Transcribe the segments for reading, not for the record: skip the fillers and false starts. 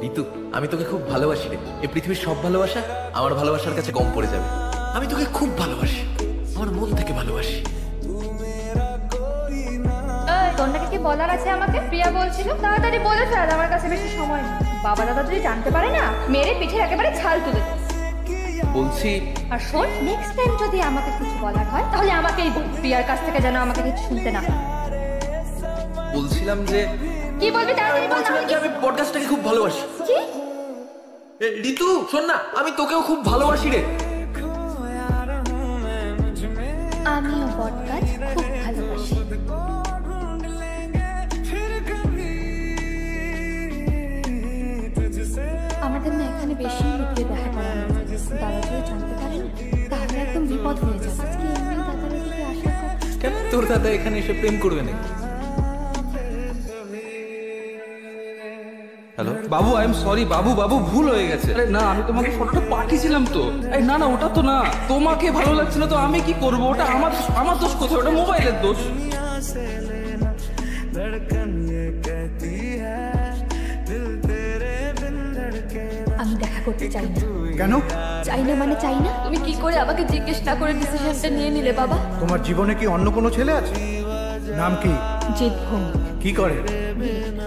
ঋতু, আমি তোকে খুব ভালোবাসি রে। এই পৃথিবীর সব ভালোবাসা আমার ভালোবাসার কাছে কম পড়ে যাবে। আমি তোকে খুব ভালোবাসি, আমার মন থেকে ভালোবাসি। তোর নাকি কি বলার আছে আমাকে? প্রিয়া বলছিল তাড়াতাড়ি বলে ফেল, আমার কাছে বেশি সময় নেই। বাবা দাদা যদি জানতে পারে না, মেরে পিঠের একেবারে ছাল তুলে বলছি। আর শোন, নেক্সট টাইম যদি আমাকে কিছু বলার হয় তাহলে আমাকেই বল। প্রিয়ার কাছ থেকে যেন আমাকে কিছু শুনতে না। বলছিলাম যে কি বলবি তাড়াতাড়ি বল। আমি পডকাস্টটাকে খুব ভালোবাসি। কি? ঋতু শোন না, আমি তোকেও খুব ভালোবাসি রে। আমিও পডকাস্ট খুব ভালোবাসি। আমাদের না এখানে বেশি লুকিয়ে দেখা করা না। দাদা যদি জানতে পারেন তাহলে একদম বিপদ হয়ে যাবে। আজকে এমনি দাদার দিকে আসার কথা। কেন তোর দাদা এখানে এসে প্রেম করবে নাকি? Hello Babu, I am sorry বাবু। বাবু ভুল হয়ে গেছে। আরে না, আমি তোমাকে ফটোটা পাঠিয়েছিলাম তো। এই না না, ওটা তো না। তোমাকে ভালো লাগছে না তো আমি কি করবো? ওটা আমার দোষ কোথায়? ওটা মোবাইলের দোষ। আমি দেখা করতে চাই না। কেন? চাই না মানে চাই না। তুমি কি করে আমাকে জিজ্ঞেস না করে ডিসিশনটা নিয়ে নিলে বাবা? তোমার জীবনে কি অন্য কোনো ছেলে আছে? নাম কি? জিৎ ভৌমিক। কি করে?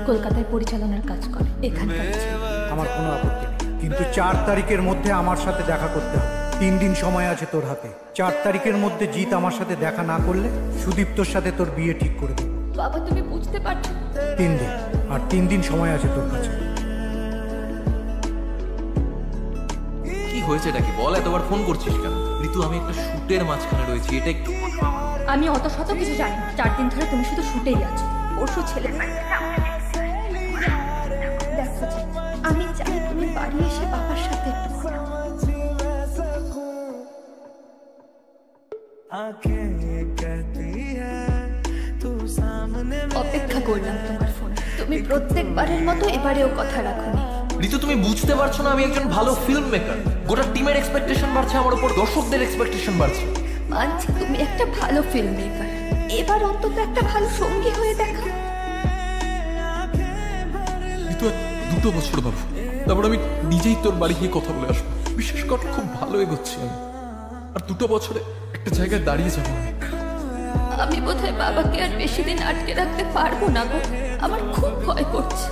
কলকাতায় পরিচালনার কাজ করে। এখানকার ছেলে। আমার কোনো আপত্তি নেই, কিন্তু 4 তারিখের মধ্যে আমার সাথে দেখা করতে হবে। 3 দিন সময় আছে তোর হাতে। 4 তারিখের মধ্যে জিৎ আমার সাথে দেখা না করলে সুদীপ্তর সাথে তোর বিয়ে ঠিক করে দেবো। বাবা তুমি বুঝতে পারছো? 3 দিন, আর 3 দিন সময় আছে তোর কাছে। কি হয়েছে এটা কি বল? এতবার ফোন করছিস কেন? ঋতু, আমি একটা শুটের মাঝখানে রয়েছি, এটা একটু। আমি অত শত কিছু জানি না। 4 দিন ধরে তুমি শুধু শুটেই আছো। পরশু ছেলে দেখো, আমি চাই তুমি বাড়ি এসে বাবার সাথে অপেক্ষা করলাম তোমার ফোন। তুমি প্রত্যেকবারের মতো এবারেও কথা রাখোনি। ঋতু, তুমি বুঝতে পারছো না আমি একজন ভালো ফিল্ম মেকার। গোটা টিমের এক্সপেকটেশন বাড়ছে আমার উপর, দর্শকদের এক্সপেকটেশন বাড়ছে। মানছি তুমি একটা ভালো ফিল্ম মেকার, এবার অন্তত একটা ভালো সঙ্গী হয়ে দেখা। ঋতু, 2 বছর বাবু, তারপর আমি নিজেই তোর বাড়ি গিয়ে কথা বলে আসবো। বিশেষ করে খুব ভালো এগোচ্ছি আমি, আর 2 বছরে একটা জায়গায় দাঁড়িয়ে যাবো আমি। আমি বোধহয় বাবাকে আর বেশি দিন আটকে রাখতে পারবো না গো। আমার খুব ভয় করছে।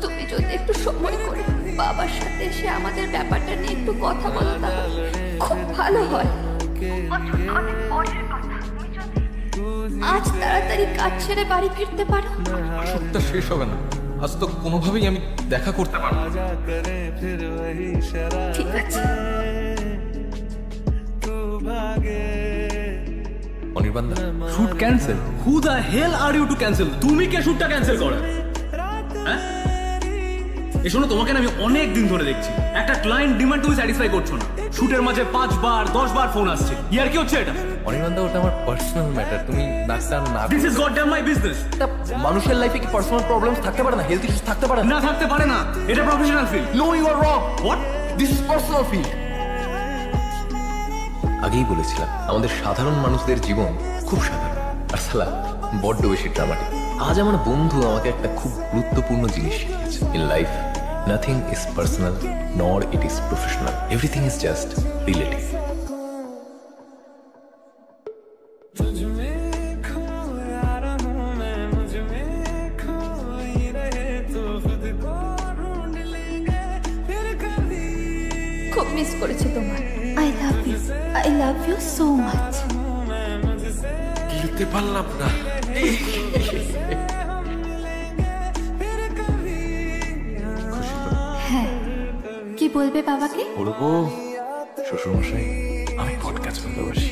তুমি যদি একটু সময় করে বাবার সাথে এসে আমাদের ব্যাপারটা নিয়ে একটু কথা বলো তাহলে খুব ভালো হয়। আজ তাড়াতাড়ি কাজ ছেড়ে বাড়ি ফিরতে পারো? সবটা শেষ হবে না, আজ তো কোনোভাবেই আমি দেখা করতে পারবো না। ঠিক আছে। অনির্বাণদা, shoot cancel? Who the hell are you to cancel? তুমি কে শুটটা ক্যান্সেল করো? হ্যাঁ এই শোনো, তোমাকে না আমি অনেক দিন ধরে দেখছি। একটা ক্লায়েন্ট ডিমান্ড তুমি স্যাটিসফাই করছো না। শুটের মাঝে 5 বার 10 বার ফোন আসছে। ইয়ার কি হচ্ছে এটা? অনির্বাণদা, ওটা আমার পার্সোনাল ম্যাটার। তুমি ডাক্তার না। This is god damn my business. মানুষের লাইফে কি পার্সোনাল প্রবলেমস থাকতে পারে না? হেলথ ইস্যুস থাকতে পারে না থাকতে পারে না। এটা professional field. No, you are wrong. What? This is personal field. আগেই বলেছিলাম আমাদের সাধারণ মানুষদের জীবন খুব সাধারণ, আর সালা বড্ড বেশি ড্রামাটিক। আজ আমার বন্ধু আমাকে একটা খুব গুরুত্বপূর্ণ জিনিস শিখিয়েছে। In life nothing is personal nor it is professional, everything is just relative. খুব মিস করেছি তোমার। I love you so much. লিখতে পারলাম না। হ্যাঁ, কি বলবে বাবাকে? বলবো শ্বশুরমশাই আমি পডকাস্ট ভালোবাসি।